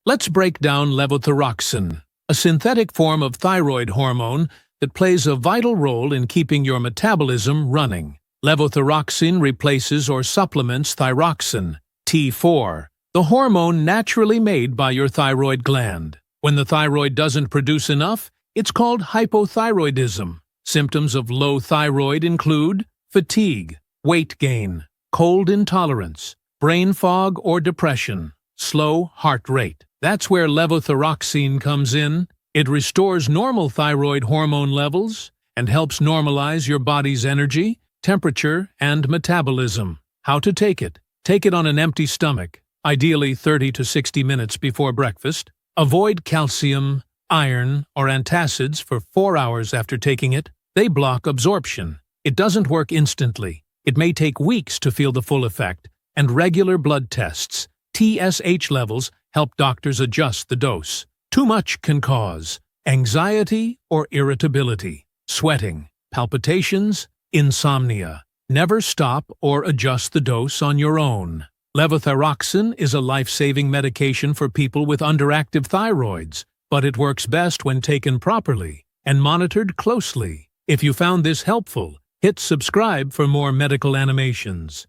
Let's break down levothyroxine, a synthetic form of thyroid hormone that plays a vital role in keeping your metabolism running. Levothyroxine replaces or supplements thyroxine, T4, the hormone naturally made by your thyroid gland. When the thyroid doesn't produce enough, it's called hypothyroidism. Symptoms of low thyroid include fatigue, weight gain, cold intolerance, brain fog or depression, slow heart rate. That's where levothyroxine comes in. It restores normal thyroid hormone levels and helps normalize your body's energy, temperature, and metabolism. How to take it? Take it on an empty stomach, ideally 30 to 60 minutes before breakfast. Avoid calcium, iron, or antacids for 4 hours after taking it. They block absorption. It doesn't work instantly. It may take weeks to feel the full effect, and regular blood tests, TSH levels, help doctors adjust the dose. Too much can cause anxiety or irritability, sweating, palpitations, insomnia. Never stop or adjust the dose on your own. Levothyroxine is a life-saving medication for people with underactive thyroids, but it works best when taken properly and monitored closely. If you found this helpful, hit subscribe for more medical animations.